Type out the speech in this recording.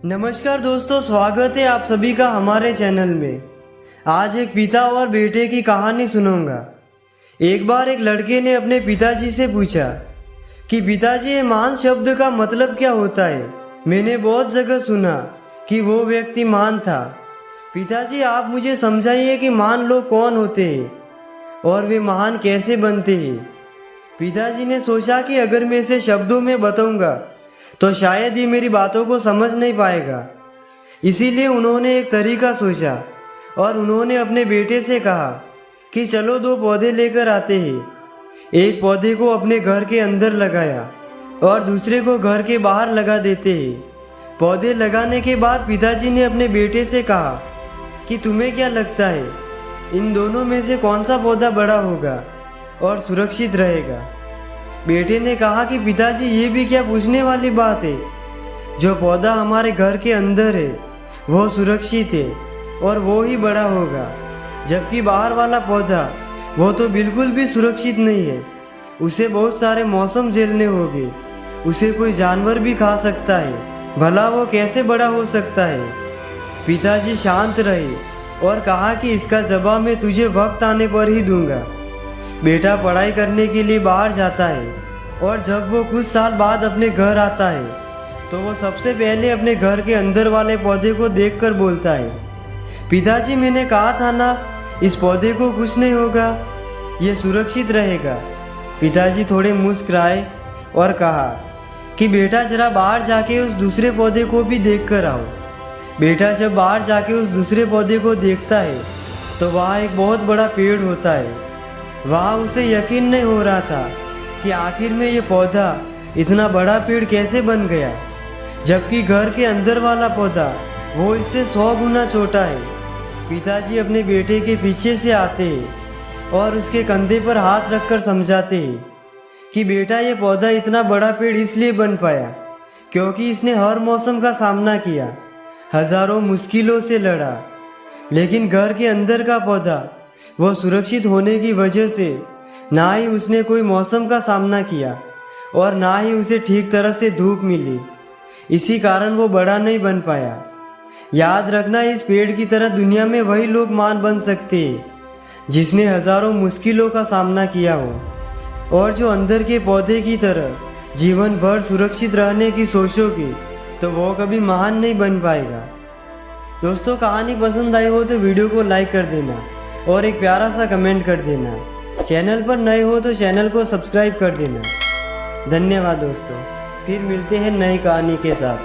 नमस्कार दोस्तों, स्वागत है आप सभी का हमारे चैनल में। आज एक पिता और बेटे की कहानी सुनाऊंगा। एक बार एक लड़के ने अपने पिताजी से पूछा कि पिताजी, ये महान शब्द का मतलब क्या होता है? मैंने बहुत जगह सुना कि वो व्यक्ति महान था। पिताजी, आप मुझे समझाइए कि महान लोग कौन होते हैं और वे महान कैसे बनते हैं। पिताजी ने सोचा कि अगर मैं इसे शब्दों में बताऊंगा तो शायद ही मेरी बातों को समझ नहीं पाएगा। इसीलिए उन्होंने एक तरीका सोचा और उन्होंने अपने बेटे से कहा कि चलो 2 पौधे लेकर आते हैं। एक पौधे को अपने घर के अंदर लगाया और दूसरे को घर के बाहर लगा देते हैं। पौधे लगाने के बाद पिताजी ने अपने बेटे से कहा कि तुम्हें क्या लगता है, इन दोनों में से कौन सा पौधा बड़ा होगा और सुरक्षित रहेगा? बेटे ने कहा कि पिताजी, ये भी क्या पूछने वाली बात है। जो पौधा हमारे घर के अंदर है वो सुरक्षित है और वो ही बड़ा होगा, जबकि बाहर वाला पौधा वो तो बिल्कुल भी सुरक्षित नहीं है। उसे बहुत सारे मौसम झेलने होंगे, उसे कोई जानवर भी खा सकता है। भला वो कैसे बड़ा हो सकता है? पिताजी शांत रहे और कहा कि इसका जवाब मैं तुझे वक्त आने पर ही दूंगा। बेटा पढ़ाई करने के लिए बाहर जाता है और जब वो कुछ साल बाद अपने घर आता है तो वो सबसे पहले अपने घर के अंदर वाले पौधे को देखकर बोलता है, पिताजी, मैंने कहा था ना, इस पौधे को कुछ नहीं होगा, ये सुरक्षित रहेगा। पिताजी थोड़े मुस्कुराए और कहा कि बेटा, जरा बाहर जाके उस दूसरे पौधे को भी देख कर आओ। बेटा जब बाहर जाके उस दूसरे पौधे को देखता है तो वहाँ एक बहुत बड़ा पेड़ होता है। वहाँ उसे यकीन नहीं हो रहा था कि आखिर में ये पौधा इतना बड़ा पेड़ कैसे बन गया, जबकि घर के अंदर वाला पौधा वो इससे 100 गुना छोटा है। पिताजी अपने बेटे के पीछे से आते हैं और उसके कंधे पर हाथ रखकर समझाते हैं कि बेटा, ये पौधा इतना बड़ा पेड़ इसलिए बन पाया क्योंकि इसने हर मौसम का सामना किया, हजारों मुश्किलों से लड़ा। लेकिन घर के अंदर का पौधा वो सुरक्षित होने की वजह से ना ही उसने कोई मौसम का सामना किया और ना ही उसे ठीक तरह से धूप मिली। इसी कारण वो बड़ा नहीं बन पाया। याद रखना, इस पेड़ की तरह दुनिया में वही लोग महान बन सकते हैं जिसने हजारों मुश्किलों का सामना किया हो, और जो अंदर के पौधे की तरह जीवन भर सुरक्षित रहने की सोचोगे तो वो कभी महान नहीं बन पाएगा। दोस्तों, कहानी पसंद आई हो तो वीडियो को लाइक कर देना और एक प्यारा सा कमेंट कर देना। चैनल पर नए हो तो चैनल को सब्सक्राइब कर देना। धन्यवाद दोस्तों, फिर मिलते हैं नई कहानी के साथ।